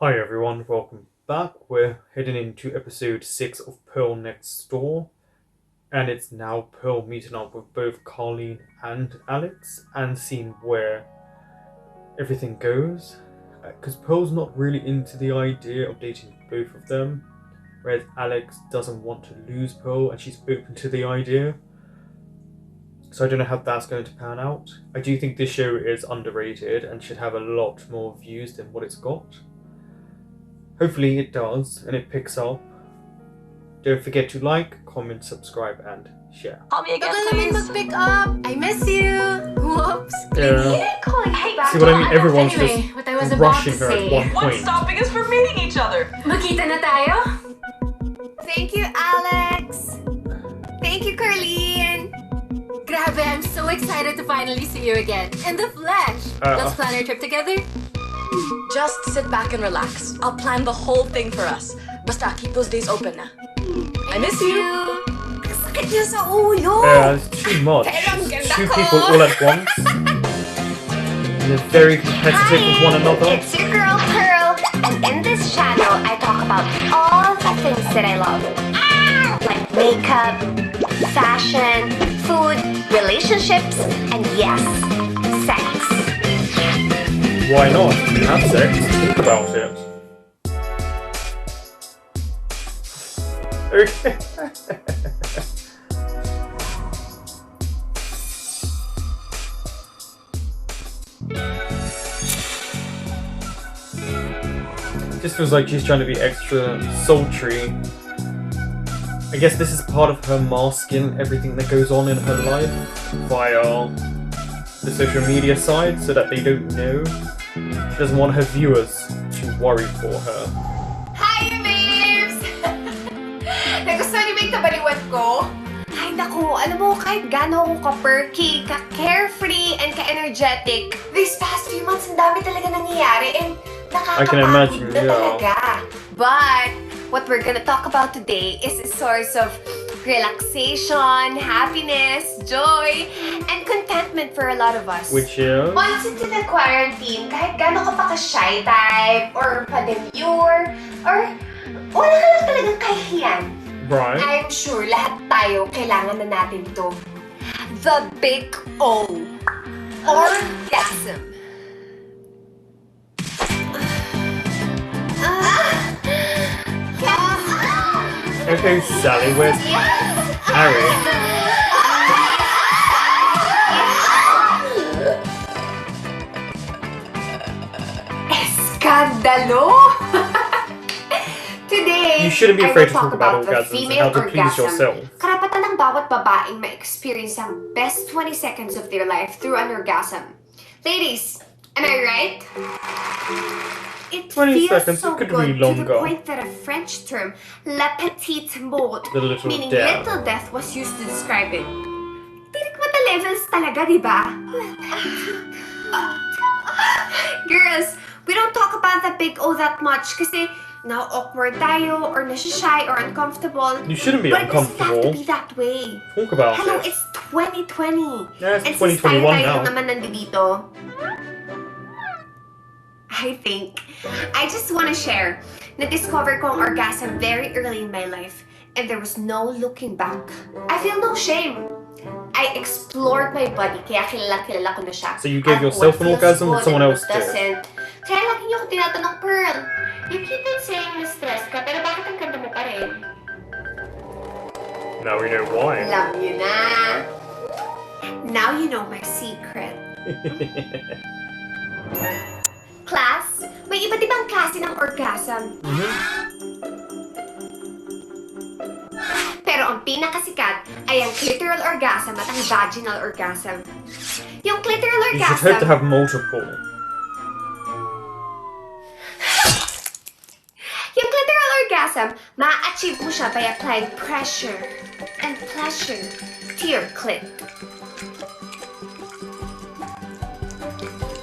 Hi everyone, welcome back. We're heading into episode 6 of Pearl Next Door, and it's now Pearl meeting up with both Carlene and Alex and seeing where everything goes. Because Pearl's not really into the idea of dating both of them, whereas Alex doesn't want to lose Pearl and she's open to the idea. So I don't know how that's going to pan out. I do think this show is underrated and should have a lot more views than what it's got. Hopefully it does, and it picks up. Don't forget to like, comment, subscribe, and share. Call me again, Tagal naman please. mag-pick up. I miss you. Whoops. Yeah. Calling you back. See what I mean? Everyone's Anyway, what I was just about to rushing her at say. one What's point. stopping us from meeting each other? Magkita na tayo? Thank you, Alex. Thank you, Carlene. Grabe, I'm so excited to finally see you again. In the flesh. Let's plan our trip together. Just sit back and relax. I'll plan the whole thing for us. Basta, keep those days open na. I miss you. Sakit niya sa ulo. Yeah, it's too much. Pero ang ganda Two ko. people all at once. And they're very competitive with one another. It's your girl Pearl, and in this channel I talk about all the things that I love. Like makeup, fashion, food, relationships, and yes, sex. Why not? You have sex. Think about it. Okay. Just feels like she's trying to be extra sultry. I guess this is part of her masking everything that goes on in her life via the social media side so that they don't know. She doesn't want her viewers to worry for her. Hi, babes! Nagustuhan niyo ba yung kabaliwan ko? Ay, naku, alam mo, kahit gaano ako ka-perky, ka-carefree, and ka-energetic, these past few months, ang dami talaga nangyayari, and I can imagine, nakakapagod na yeah. talaga. But, what we're gonna talk about today is a source of relaxation, happiness, joy, and contentment for a lot of us. Which is... Once into the quarantine, kahit gano'n ka pa ka-shy type, or pa-demure, or wala ka lang talagang kahihiyan, Right. I'm sure lahat tayo kailangan na natin to. The big O. Orgasm. Okay, Sally, where's Harry? Eskandalo! Today, You shouldn't be I afraid will to talk about the orgasms and female how to please orgasm. yourself. Karapatan ng bawat babaeng ma-experience ang best 20 seconds of their life through an orgasm. Ladies, am I right? It 20 feels seconds, so it could good be longer. to the point that a French term, la petite mort, The little meaning death. little death, was used to describe it. Tinikmata levels talaga, di ba? Girls, we don't talk about the big O that much kasi now awkward tayo or nashy or uncomfortable. You shouldn't be But it doesn't have to uncomfortable. be that way. Talk about Hello, it. it's 2020. Yeah, it's And since 2021 tayo now. naman nandito, I think, I just want to share, na-discover ko ang orgasm very early in my life and there was no looking back. I feel no shame. I explored my body, kaya kilala ko na siya. So you gave At yourself what an feels orgasm or good someone and else what did? doesn't. Kaya lagi niyo ako tinatanong, Pearl, you keep on saying na-stress ka, pero bakit ang ganda mo pa rin? Now we know why. Alam niyo na. Now you know my secret. Class, may iba't ibang klase ng orgasm. Pero ang pinakasikat ay ang clitoral orgasm at ang vaginal orgasm. Yung clitoral You should hope to orgasm, have multiple. yung clitoral orgasm, ma-achieve mo siya by applying pressure and pleasure to your clit.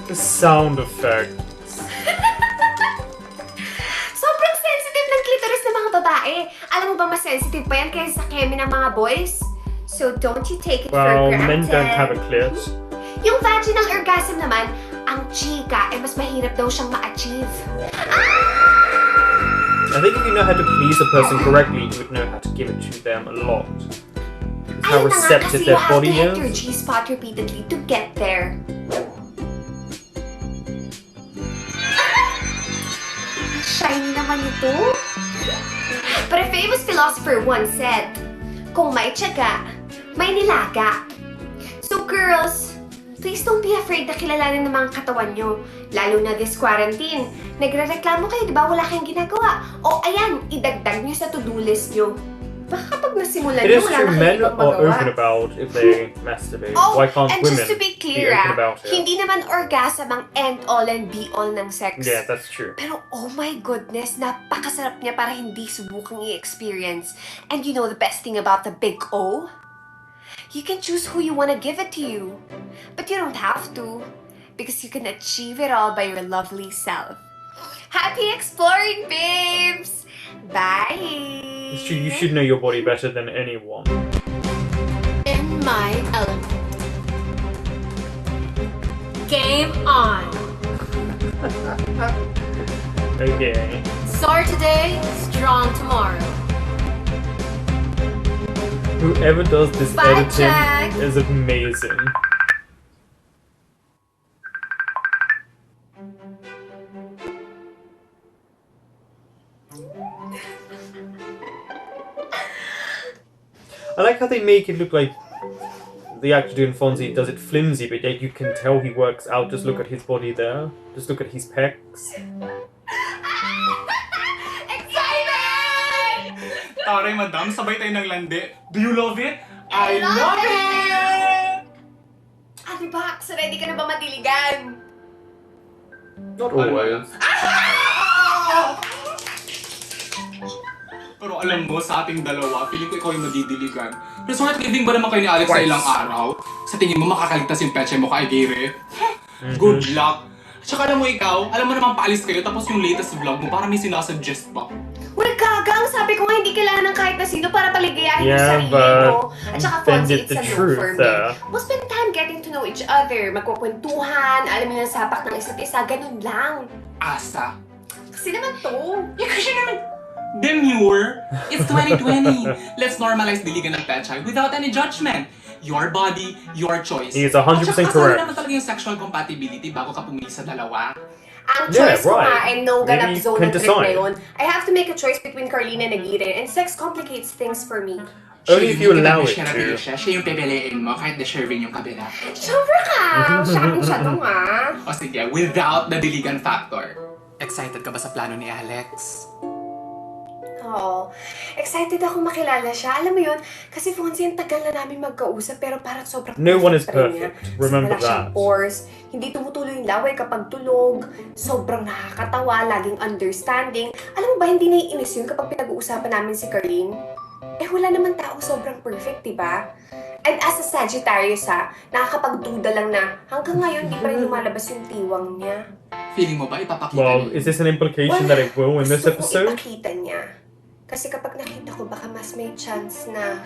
The sound effect. Sobrang sensitive ng clitoris ng mga babae. Alam mo ba mas sensitive pa yan kaysa sa kemi ng mga boys? So don't you take it Well, for granted. men don't have a clit. Yung vaginal orgasm naman, ang chika, mas mahirap daw siyang ma-achieve. I think if you know how to please a person correctly, you would know how to give it to them a lot. It's how Ayun na nga, receptive kasi you their have to body hit your is. G-spot repeatedly to get there. Shiny naman ito. But a famous philosopher once said, kung may tiyaga, may nilaga. So girls, please don't be afraid na kilalanin ng mga katawan nyo. Lalo na this quarantine. Nagre-reklamo kayo, di ba? Wala kayong ginagawa. O ayan, idagdag nyo sa to-do list nyo. Baka kapag nasimulan It nyo, is wala true, na men kayong are magawa. open about if they masturbate. Oh, Why can't and women just to be clear, open about it? hindi naman orgasm ang end-all and be-all ng sex. Yeah, that's true. Pero oh my goodness, napakasarap niya para hindi subukang i-experience. And you know the best thing about the big O? You can choose who you want to give it to you. But you don't have to. Because you can achieve it all by your lovely self. Happy exploring, babes! Bye! It's true, you should know your body better than anyone. In my element. Game on. Okay. Sore today, strong tomorrow. Whoever does this Bye, editing Jack. is amazing. I like how they make it look like the actor doing Fonzie does it flimsy, but yet you can tell he works out. Just look at his body there. Just look at his pecs. Excited! Taray, madam, sabay tayo ng landi. Do you love it? I love love it! it! Ano ba? So ready ka na ba madiligan? Not always. Pero alam mo, sa ating dalawa, feeling ko ikaw yung nadidiligan. Pero sulit living ba naman kayo ni Alex sa ilang araw? Sa tingin mo, makakaligtas yung peche mo kay Gere? Good luck! Tsaka alam mo ikaw, alam mo naman paalis kayo tapos yung latest vlog mo parang may sinasuggest pa. Well, gagang! Sabi ko nga hindi kailangan ng kahit na sino para paligayahin yung Yeah, sarili but mo. At saka, then Fonzie, it's it's the a no truth, for me. ah. We'll spend time getting to know each other. Magkukwentuhan, alam mo yung sapak ng isa't isa, ganun lang. Asa? Kasi naman to. Eh kasi naman, demure! It's 2020! Let's normalize diligan ng pechay without any judgment. Your body, your choice. He is 100% At saka, correct. naman talaga yung sexual compatibility bago ka pumili sa dalawa. Ang Yeah, choice ko nga right. ay no ganap Maybe you zone can ng trip na decide. yun. I have to make a choice between Carlina and Aguirre, and sex complicates things for me. Only if you allow it Siya to. siya yung pipiliin mo kahit deserving yung kabila. Sobra ka! Shocking siya to nga. O sige, without the diligan factor. Excited ka ba sa plano ni Alex? Oo. Excited ako makilala siya. Alam mo yun, kasi Fonzie, ang tagal na namin magkausap, pero parang sobrang No one is pa rin niya. perfect. Kasi Remember wala siyang that. pores, hindi tumutuloy yung laway kapag tulog, sobrang nakakatawa, laging understanding. Alam mo ba, hindi naiinis yun kapag pinag-uusapan namin si Carlene? Eh, wala naman taong sobrang perfect, diba? And as a Sagittarius nakakapagduda lang na hanggang ngayon di pa rin lumalabas yung tiwang niya. Feeling mo ba ipapakita Well, niya? is this an implication that it will in this gusto kong episode? ipakita niya. Kasi kapag nakita ko, baka mas may chance na...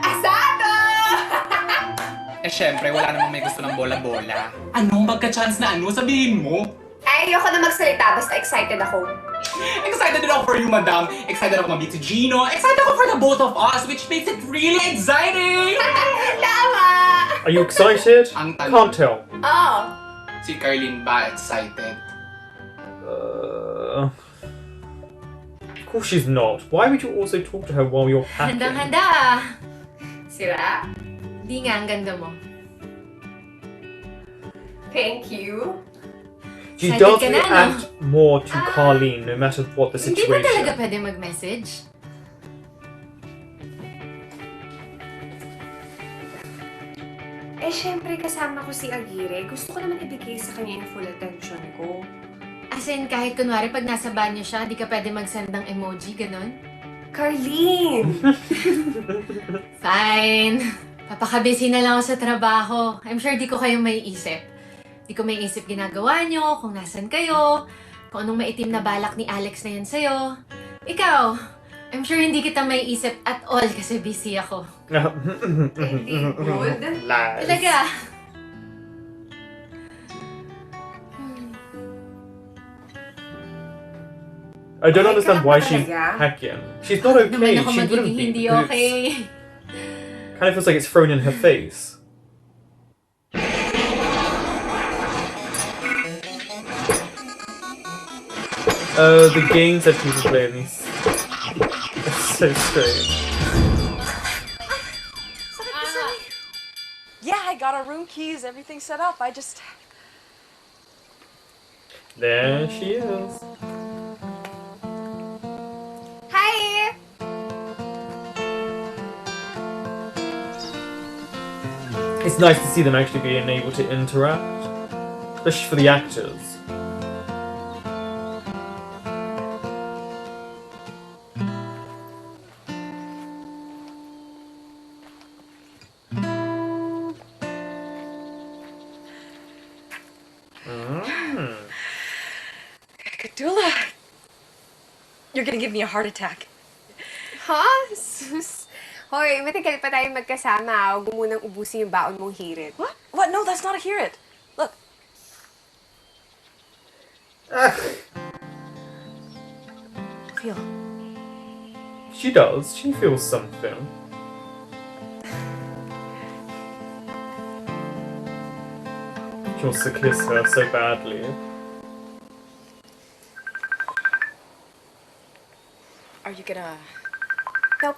Asado! Eh syempre, wala namang may gusto ng bola-bola. Anong magka-chance na ano? Sabihin mo! Ay, ayoko na magsalita, basta excited ako. Excited din ako for you, madam. Excited ako ma-meet si Gino. Excited ako for the both of us, which makes it really exciting! Tama! Are you excited? Ang tanong, Can't tell. Oh, si Carlene ba excited? Of course she's not. Why would you also talk to her while you're packing? Handang-handa ah. sira. Di nga, ang ganda mo. Thank you. She Excited does ka na, no? react more to Carlene no matter what the Hindi ba talaga situation. pwede mag-message? Eh, syempre, kasama ko si Aguirre. Gusto ko naman ibigay sa kanya yung full attention ko. As in, kahit kunwari pag nasa banyo siya, di ka pwede mag-send ng emoji, ganon? Carlene! Fine. Papakabisi na lang ako sa trabaho. I'm sure di ko kayo maiisip. Di ko maiisip ginagawa nyo, kung nasan kayo, kung anong maitim na balak ni Alex na yan sa'yo. Ikaw, I'm sure hindi kita maiisip at all kasi busy ako. Hindi good. Lies. Talaga. I don't Ay, understand ka why lang she's talaga. hacking. She's not okay. Naman ako She wouldn't magiging be. hindi Because okay. It kind of feels like it's thrown in her face. The games that people play in these. It's so strange. Yeah, I got our room keys, everything's set up. I just... There she is. Hi! It's nice to see them actually being able to interact, especially for the actors. Kadula, you're gonna give me a heart attack. Ha? Sus. Hoy, matagal pa tayong magkasama. Huwag mo munang ubusin yung baon mong hirit. What? What? No, that's not a hear it. Look. Feel. She does. She feels something. She wants to kiss her so badly. Are you gonna... Nope.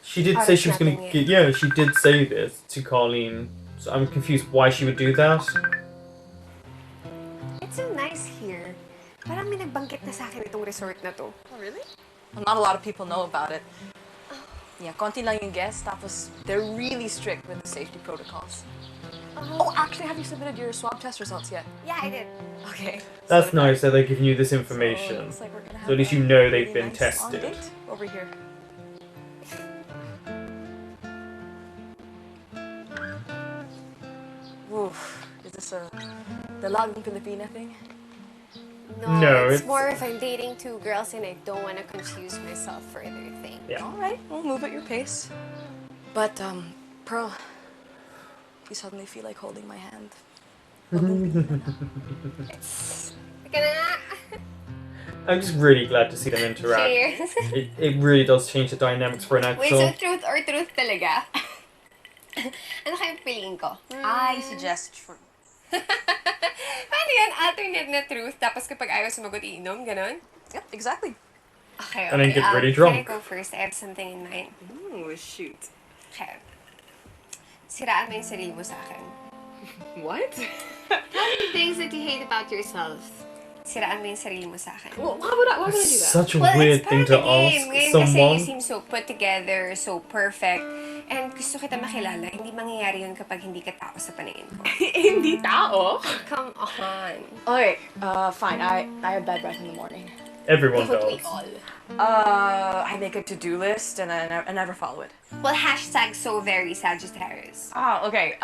She did Oh, say she was that's going to nothing get. Yeah, she did say this to Carlene. So I'm confused why she would do that. It's so nice here. Parang may nagbanggit na sa akin itong resort na to. Oh, really? Well, not a lot of people know about it. Yeah, konti lang yung guests, tapos they're really strict with the safety protocols. Oh, actually, have you submitted your swab test results yet? Yeah, I did. Okay. That's so nice that they're giving you this So, information. looks like we're gonna So at have least a you know they've really been nice on tested. date over here. Oof. Is this the Laging Pilipina thing? No, it's it's- more if I'm dating two girls and I don't want to confuse myself further thing. Yeah. All right, we'll move at your pace. But, Pearl, if you suddenly feel like holding my hand, Teka na nga. I'm just really glad to see them interact. Cheers. It really does change the dynamics for an Wait, so actor. truth or truth talaga? Ano kayong piliin ko? I suggest truth. Paano yan? Alternate na truth, tapos kapag ayaw sumagot, iinom? Ganon? Yep, exactly. Okay, And then okay. get really Can I drunk. go first? I have something in mind. Ooh, shoot. Okay. Siraan mo yung sarili mo sa akin. What? Things that you hate about yourself. Siraan mo yung sarili mo sa akin. Well, why would I do It's that? such a Well, weird it's thing part to of the game. ask Ngayon kasi you someone. seem so put together, so perfect. And gusto kita makilala, hindi mangyayari yun kapag hindi ka tao sa paningin ko. Hindi tao. Come on. Okay, fine. I have bad breath in the morning. Everyone Don't we does. all? I make a to-do list and I never follow it. Well, hashtag so very Sagittarius. Oh, okay.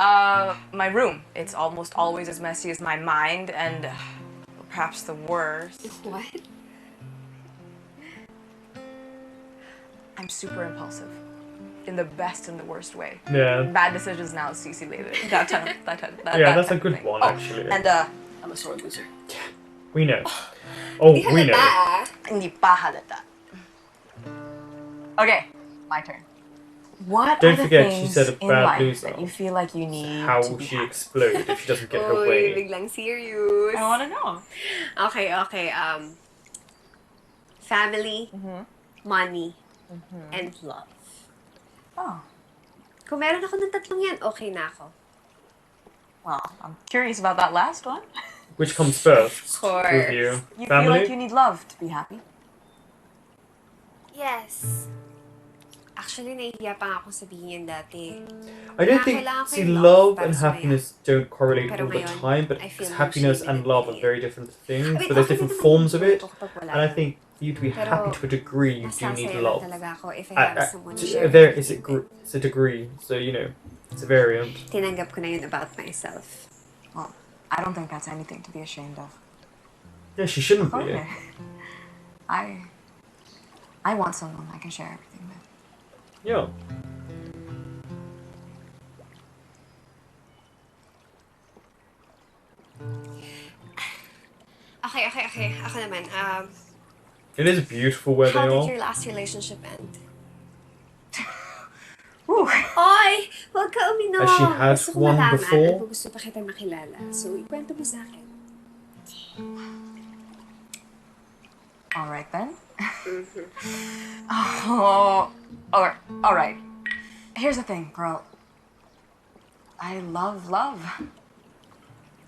My room. It's almost always as messy as my mind, and perhaps the worst. What? I'm super impulsive. In the best and the worst way. Yeah. Bad decisions now, CC later. That Yeah, that's a type of good thing. one, Oh, actually. And I'm a sore loser. We know. Oh, Di we halata, know. ah. Hindi pa halata. Okay, my turn. What Don't are the forget, she things said a in bad life loser. that you feel like you need How to will be she happy? explode if she doesn't get her Uy, way? biglang serious. I want to know. Okay, okay. Family, money, and love. Oh, Kung meron ako ng tatlong yan, okay na ako. well, I'm curious about that last one. Which comes first? Of course. With you? You feel like you Family? need love to be happy? Yes. Actually, nahihiya pa nga akong sabihin yan dati. I don't think, Kailangan ko see, yung love para and sumaya. happiness don't correlate Pero all the ngayon, time, but I feel happiness more and shame love in are it. very different things, Wait, but there's okay different naman forms of yun it, kapag wala and I yun. think for you to be Pero, happy to a degree, you do need Masasaya lang love. talaga ako if I have someone to share There everything is a, with. it's a degree, so you know, it's a variant. Tinanggap ko na yun about myself. Well, I don't think that's anything to be ashamed of. Yeah, she shouldn't be. Okay. I want someone I can share everything with. Yeah. Okay. Ako naman. It is beautiful where How they did are. your last relationship end? Whew. Oy! Huwag ka uminom! Has she had Gusto ko one malaman before? at gusto pa kita makilala. So, ikwento mo sa akin. All right then. Oh, all right. Here's the thing, girl. I love love.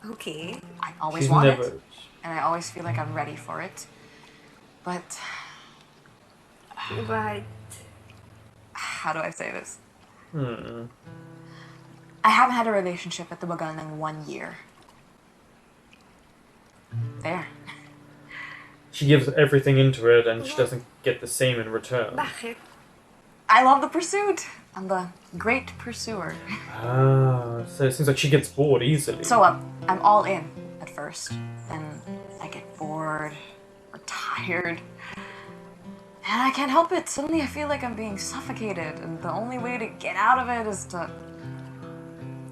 Okay. I always She's want never. it, and I always feel like I'm ready for it. But But, how do I say this? Hmm. I haven't had a relationship at the bagal ng 1 year. There. She gives everything into it and she doesn't get the same in return. bakit? I love the pursuit. I'm the great pursuer. Ah, so it seems like she gets bored easily. So I'm all in at first. Then I get bored or tired. And I can't help it. Suddenly I feel like I'm being suffocated. And the only way to get out of it is to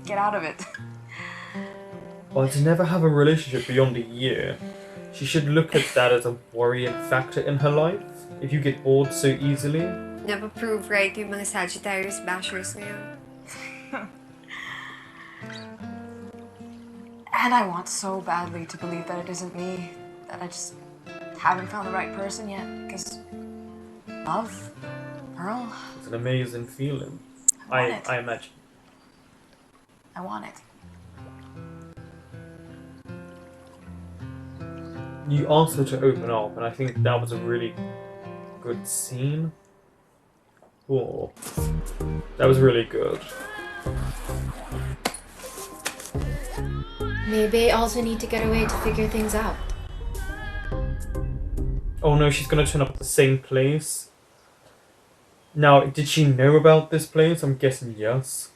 get out of it. Well, to never have a relationship beyond a year, she should look at that as a worrying factor in her life. If you get bored so easily. Napaprove right yung mga Sagittarius bashers ngayon. And I want so badly to believe that it isn't me. That I just haven't found the right person yet. Because love, Pearl, It's an amazing feeling. I want it. I imagine. I want it. You asked her to open up, and I think that was a really good scene. Oh, that was really good. Maybe I also need to get away to figure things out. Oh no, she's gonna turn up at the same place. Now, did she know about this place? I'm guessing yes.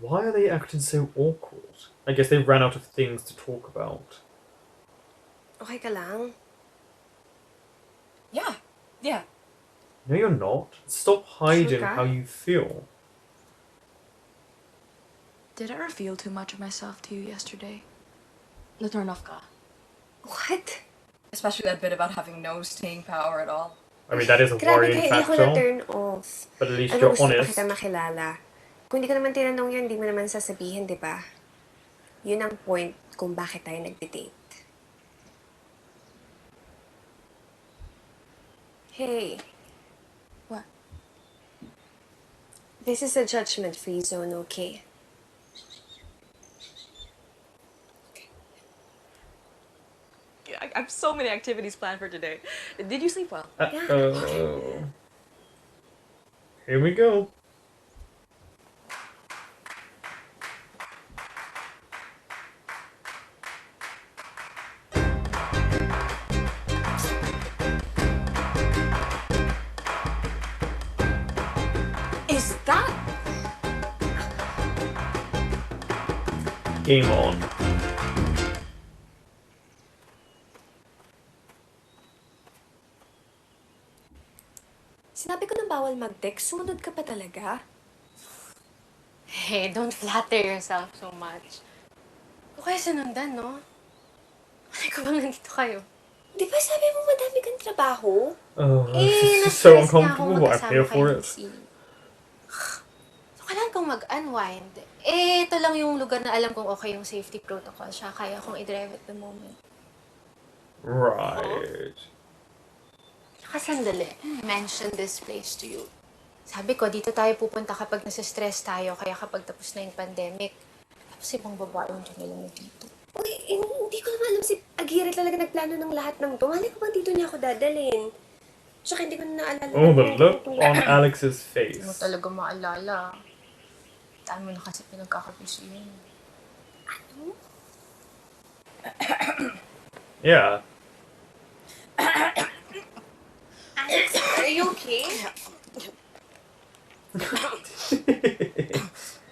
Why are they acting so awkward? I guess they ran out of things to talk about. Okay ka lang? Yeah. No, you're not. Stop hiding Sure ka? how you feel. Did I reveal too much of myself to you yesterday? Na-turn off ka? What? Especially that bit about having no staying power at all. I mean, that is a Grabe worrying kaya hindi ko factor, na-turn off. but at least Ano, you're gusto pa honest. kita makilala. Kung hindi ko naman tinanong yun, hindi mo naman sasabihin, di ba? Yun ang point kung bakit tayo nag-date. Hey. What? This is a judgment-free zone, okay? I have so many activities planned for today. Did you sleep well? Uh-oh. Here we go. Is that... Game on. Sinabi ko na bawal mag-text, sumunod ka pa talaga? Hey, don't flatter yourself so much. O kaya sinundan, no? Ay ko bang nandito kayo? Di ba sabi mo madami kang trabaho? Oh, Eh, this is so na-stress nga akong uncomfortable. I'm here magkasama for kayo it. ng scene. So, kailangan kong mag-unwind. Eh, ito lang yung lugar na alam kong okay yung safety protocol siya. Kaya akong i-drive at the moment. Right. Sandali, mention this place to you. Sabi ko, dito tayo pupunta kapag nasa-stress tayo, kaya kapag tapos na yung pandemic. Tapos ibang babae yung dyan dito. Uy, hindi ko naman alam si Aguirre talaga nagplano ng lahat ng to. Malay ko ba dito niya ako dadalhin? Tsaka hindi ko na naalala. Oh, the look on Alex's Hindi mo face. talaga maalala. Dami na kasi pinagkakabisi yun. Yeah. Alex, are you okay?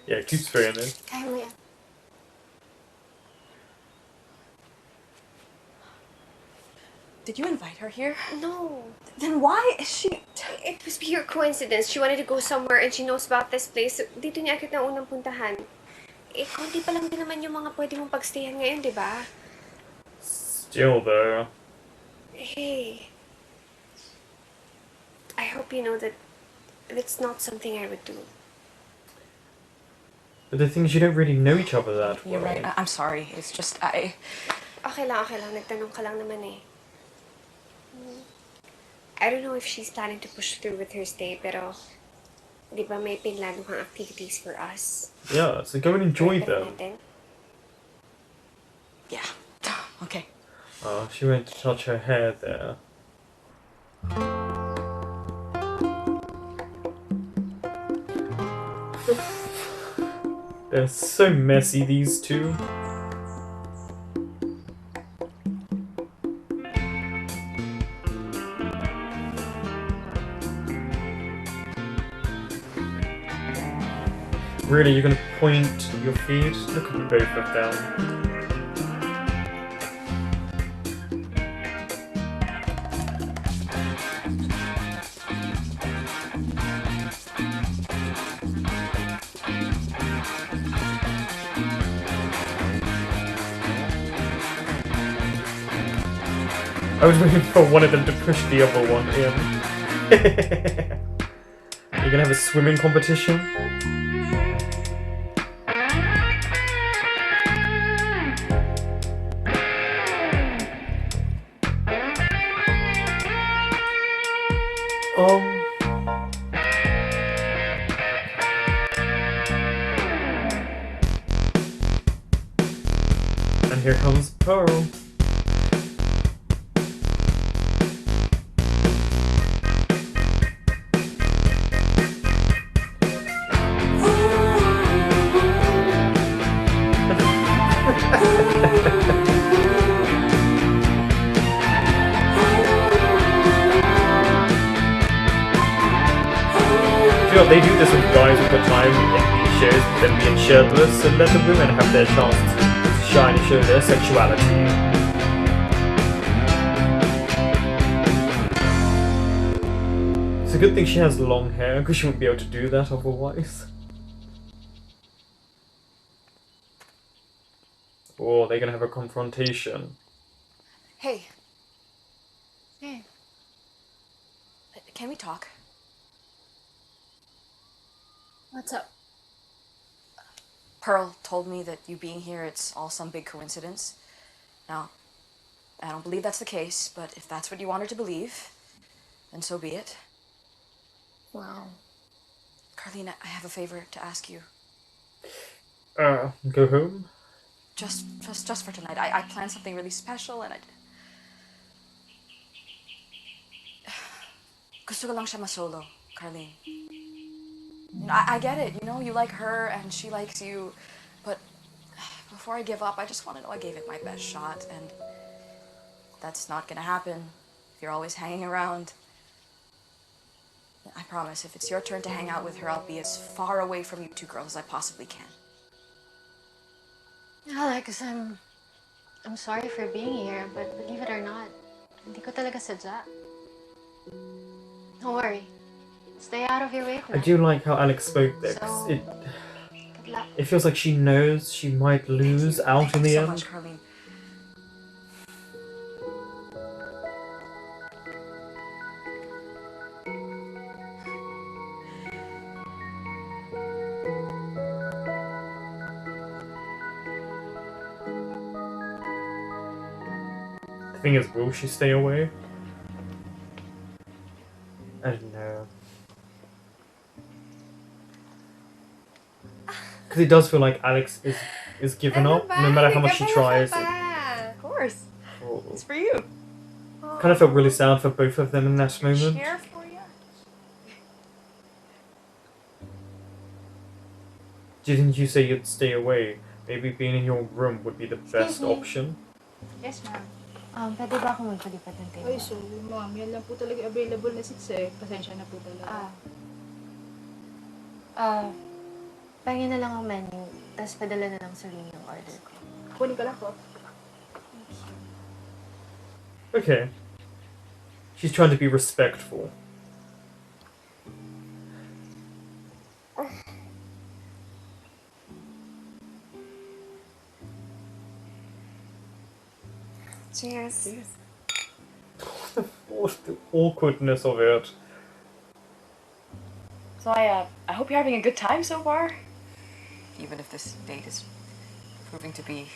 Yeah, keep spraying it. Kaya mo yan. Did you invite her here? No. Then why is she... It was pure coincidence. She wanted to go somewhere and she knows about this place. Dito niya agad na unang puntahan. Eh, konti pa lang din naman yung mga pwede mong pagstayan ngayon, di ba? Still though. Hey. I hope you know that it's not something I would do. But the thing is, you don't really know each other that well. You're right. I'm sorry. It's just I... Okay lang. Nagtanong ka lang naman eh. I don't know if she's planning to push through with her stay, pero di ba may pinlano kang activities for us? Yeah, so go and enjoy Pwede them. natin. Yeah. Okay. Oh, she went to touch her hair there. They're so messy, these two. Really, you're gonna point your feet? Look at both of them. I was waiting for one of them to push the other one in. You're gonna have a swimming competition? And here comes Pearl. They do this with guys all the time in these shows, them being shirtless, and let the women have their chance to shine and show their sexuality. It's a good thing she has long hair, because she wouldn't be able to do that otherwise. Oh, they're gonna have a confrontation. Hey. Hey. Can we talk? What's up? Pearl told me that you being here, it's all some big coincidence. Now, I don't believe that's the case, but if that's what you want her to believe, then so be it. Wow. Carlene, I have a favor to ask you. Go home? Just for tonight. I planned something really special and Gusto ko lang siya masolo, Carlene. You know, I get it, you know, you like her and she likes you, but before I give up, I just want to know I gave it my best shot, and that's not gonna happen if you're always hanging around. I promise, if it's your turn to hang out with her, I'll be as far away from you two girls as I possibly can. Alex, I'm sorry for being here, but believe it or not, hindi ko talaga sadya. Don't worry. Stay out of your way I tonight. do like how Alex spoke there, 'cause Good luck. it feels like she knows she might lose out in the so end. much, Carlene. The thing is, will she stay away? I don't know. Because it does feel like Alex is giving up, no matter how much she tries. Of course. Oh. It's for you. Kind of felt really sad for both of them in that moment. Chair for you. Didn't you say you'd stay away? Maybe being in your room would be the best me. option. Yes, ma'am. Pwede ba akong magpalipat ng table? Ay, sorry, ma'am. Yan lang po talaga available na seats eh. Pasensya na po talaga. Pahingin na lang ang menu, tapos padala na lang sa ring yung order ko. Kunin ka lang po. Okay, She's trying to be respectful. Cheers. What's the awkwardness of it? So I hope you're having a good time so far. Even if this date is proving to be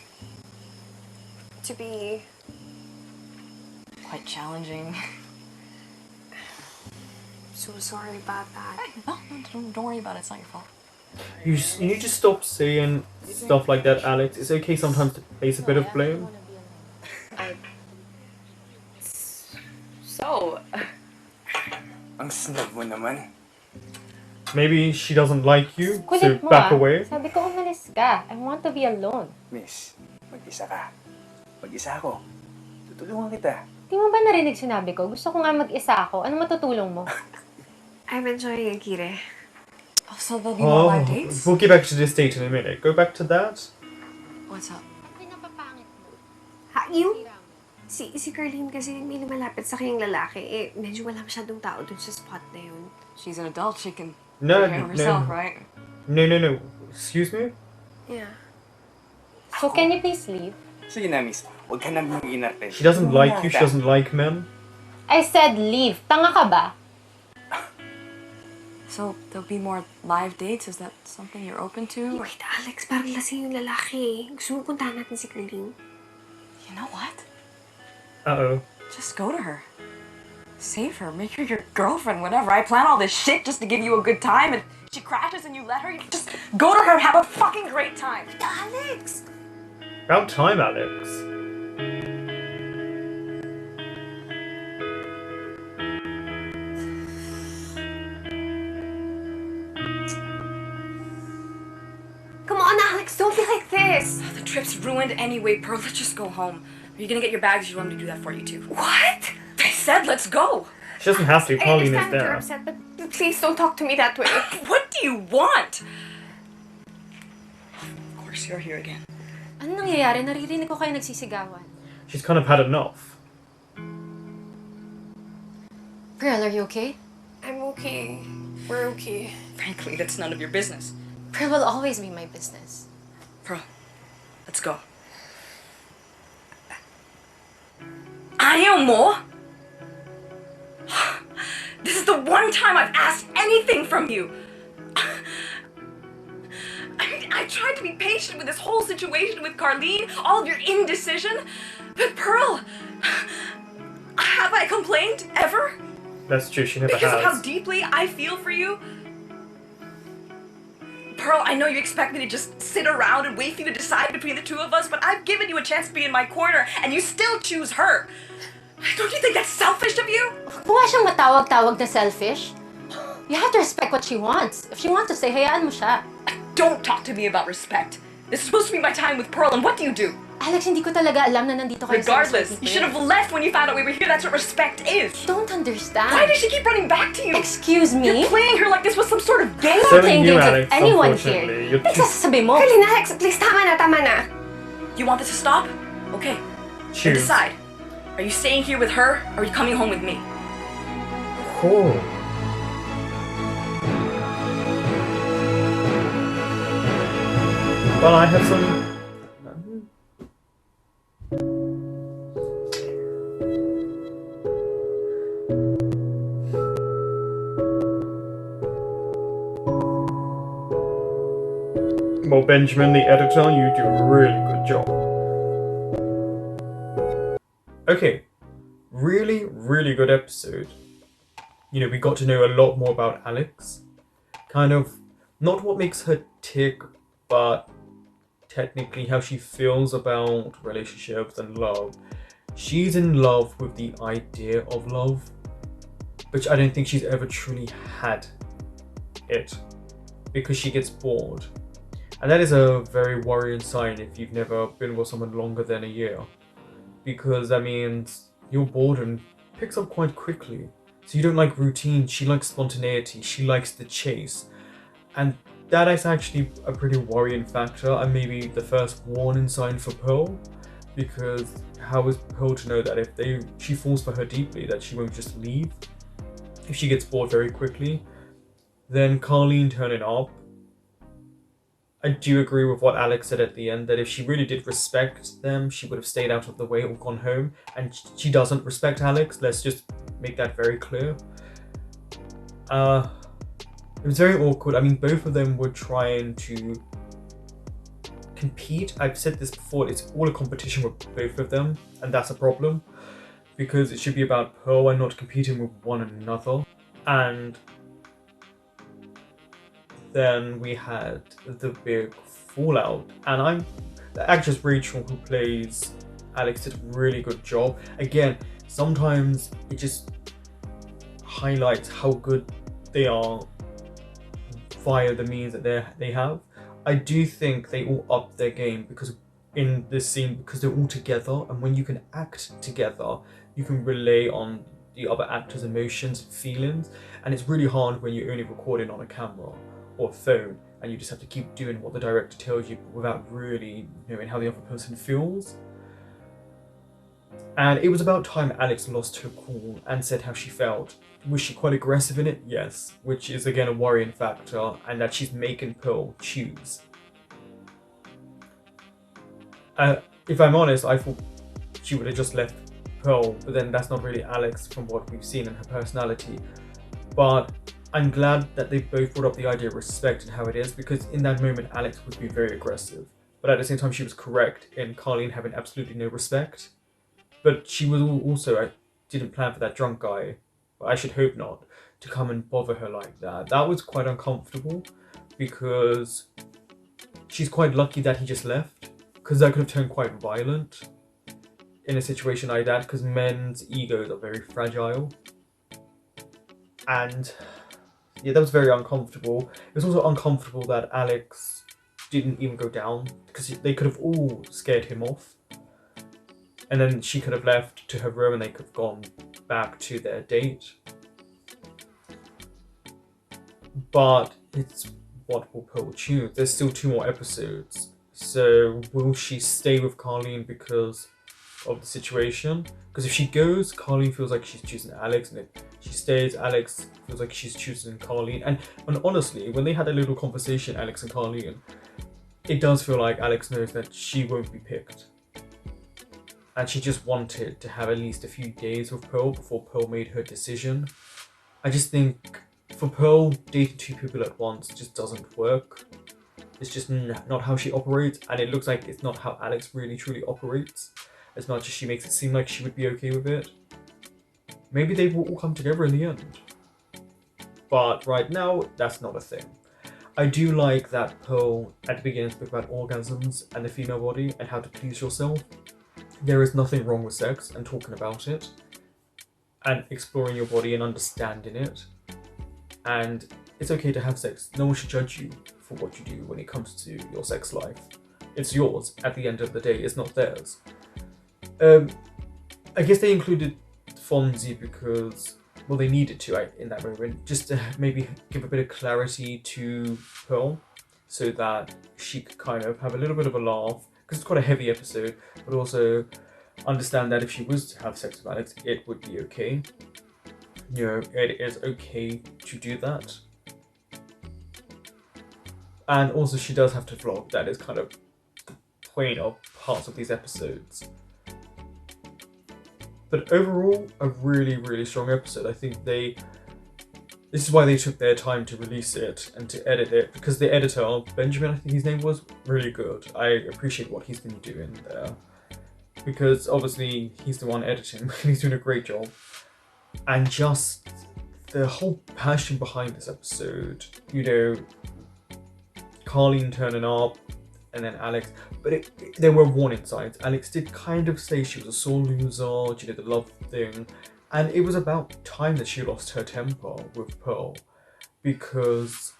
quite challenging. So sorry about that. No, don't worry about it. It's not your fault. You need to stop saying stuff like that, Alex. It's okay sometimes to place a bit of blame. So, Ang snub mo naman. Maybe she doesn't like you, so Kulit mo back ah. away. Sabi ko umalis ka. I want to be alone. Miss, mag-isa ka. Mag-isa ako. Tutulungan kita. Di mo ba narinig sinabi ko? Gusto ko nga mag-isa ako. Ano matutulong mo? I'm enjoying it, Kire. oh, so there'll be more live dates? We'll get back to this date in a minute. Go back to that. What's up? Ha, yung... Si Carlene kasi may lumalapit sa kanyang lalaki. Eh, medyo wala masyadong tao dun sa spot na yun. She's an adult. She can No, take care of herself, no, right? no. Excuse me? Yeah. So can you please leave? Sige na, miss. Huwag ka nang mag-inarte. She doesn't like you. She doesn't like men. I said leave. Tanga ka ba? So there'll be more live dates? Is that something you're open to? Wait, Alex, parang lasing yung lalaki. Gusto mo puntahan natin si Carlene? You know what? Uh-oh. Just go to her. Save her. Make her your girlfriend, whatever. I plan all this shit just to give you a good time, and she crashes and you let her. You just go to her and have a fucking great time. Alex! About time, Alex. Come on, Alex, don't be like this! The trip's ruined anyway, Pearl. Let's just go home. Are you gonna get your bags? You want me to do that for you too? What? I said let's go. She doesn't have to. I Pauline is understand that you're there. upset, but please don't talk to me that way. What do you want? Of course you're here again. Ano nangyayari? Naririnig ko kayo nagsisigawan. She's kind of had enough. Pearl, are you okay? I'm okay. We're okay. Frankly, that's none of your business. Pearl will always be my business. Pearl, let's go. Ayaw mo? This is the one time I've asked anything from you. I tried to be patient with this whole situation with Carlene, all of your indecision. But Pearl, have I complained ever? That's true. She never Because of how has. deeply I feel for you? Pearl, I know you expect me to just sit around and wait for you to decide between the two of us, but I've given you a chance to be in my corner, and you still choose her. Don't you think that's selfish of you? Huwag mo nga siyang matawag-tawag na selfish. You have to respect what she wants. If she wants to say, hayaan mo siya. Don't talk to me about respect. This is supposed to be my time with Pearl, and what do? Alex, hindi ko talaga alam na nandito kayo sa Regardless, resort you ni should have Pearl. left when you found out we were here. That's what respect is. Don't understand. Why does she keep running back to you? Excuse me? You're playing her like this was some sort of game. I'm not Telling playing you, games Alex, with anyone unfortunately, here. you're Ano too- sasabi mo? Carlene, Alex, please, tama na. You want this to stop? Okay. Then Choose. decide. Are you staying here with her, or are you coming home with me? Cool. Well, I have some. Well, Benjamin, the editor, you do a really good job. Okay, really good episode. You know, we got to know a lot more about Alex. Kind of, not what makes her tick, but technically how she feels about relationships and love. She's in love with the idea of love, which I don't think she's ever truly had it, because she gets bored. And that is a very worrying sign if you've never been with someone longer than a year, because that means your boredom picks up quite quickly. So you don't like routine, she likes spontaneity, she likes the chase. And that is actually a pretty worrying factor, and maybe the first warning sign for Pearl. because how is Pearl to know that if she falls for her deeply, that she won't just leave? If she gets bored very quickly, then Carlene turning up. I do agree with what Alex said at the end, that if she really did respect them, she would have stayed out of the way or gone home. And she doesn't respect Alex. Let's just make that very clear. It was very awkward. I mean, both of them were trying to compete. I've said this before, it's all a competition with both of them, and that's a problem, because it should be about Pearl and not competing with one another. And then we had the big fallout, and the actress Rachel, who plays Alex, did a really good job. Again, sometimes it just highlights how good they are via the means that they have. I do think they all upped their game because in this scene, because they're all together, and when you can act together, you can relay on the other actor's emotions and feelings, and it's really hard when you're only recording on a camera or a phone and you just have to keep doing what the director tells you without really knowing how the other person feels. And it was about time Alex lost her cool and said how she felt. Was she quite aggressive in it? Yes, which is again a worrying factor, and that she's making Pearl choose. If I'm honest, I thought she would have just left Pearl, but then that's not really Alex from what we've seen in her personality. But I'm glad that they both brought up the idea of respect and how it is, because in that moment Alex would be very aggressive. But at the same time she was correct in Carlene having absolutely no respect. But she was also, I didn't plan for that drunk guy, but I should hope not, to come and bother her like that. That was quite uncomfortable, because she's quite lucky that he just left, because that could have turned quite violent in a situation like that, because men's egos are very fragile. And yeah, that was very uncomfortable. It was also uncomfortable that Alex didn't even go down, because they could have all scared him off. And then she could have left to her room and they could have gone back to their date. But it's what will Pearl choose? There's still 2 more episodes. So will she stay with Carlene because of the situation? Because if she goes, Carlene feels like she's choosing Alex, and if she stays, Alex feels like she's choosing Carlene. And honestly, when they had a little conversation, Alex and Carlene, it does feel like Alex knows that she won't be picked. And she just wanted to have at least a few days with Pearl before Pearl made her decision. I just think for Pearl, dating 2 people at once just doesn't work. It's just not how she operates, and it looks like it's not how Alex really truly operates, as much as she makes it seem like she would be okay with it. Maybe they will all come together in the end. But right now, that's not a thing. I do like that Pearl at the beginning spoke about orgasms and the female body and how to please yourself. There is nothing wrong with sex and talking about it and exploring your body and understanding it. And it's okay to have sex. No one should judge you for what you do when it comes to your sex life. It's yours at the end of the day, it's not theirs. I guess they included Fonzie because, well, they needed to in that moment, just to maybe give a bit of clarity to Pearl so that she could kind of have a little bit of a laugh, because it's quite a heavy episode, but also understand that if she was to have sex with Alex, it would be okay. You know, it is okay to do that. And also she does have to vlog. That is kind of the point of parts of these episodes. But overall, a really, really strong episode. I think this is why they took their time to release it and to edit it, because the editor, Benjamin, I think his name was, really good. I appreciate what he's been doing there, because obviously he's the one editing and he's doing a great job. And just the whole passion behind this episode, you know, Carlene turning up and then Alex, but there were warning signs. Alex did kind of say she was a sore loser, you know, the love thing. And it was about time that she lost her temper with Pearl, because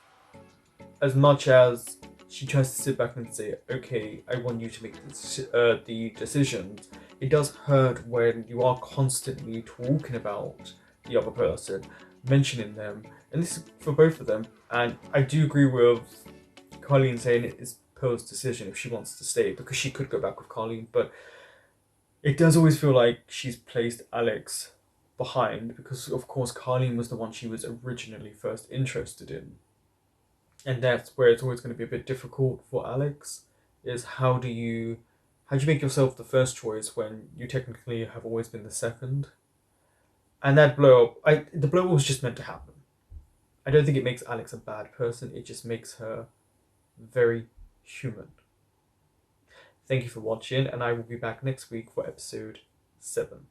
as much as she tries to sit back and say, okay, I want you to make the decisions, it does hurt when you are constantly talking about the other person, mentioning them, and this is for both of them. And I do agree with Carlene saying it is Pearl's decision if she wants to stay, because she could go back with Carlene, but it does always feel like she's placed Alex behind because, of course, Carlene was the one she was originally first interested in. And that's where it's always going to be a bit difficult for Alex, is how do you make yourself the first choice when you technically have always been the second? And that blow up, the blow up was just meant to happen. I don't think it makes Alex a bad person, it just makes her very human. Thank you for watching, and I will be back next week for episode 7.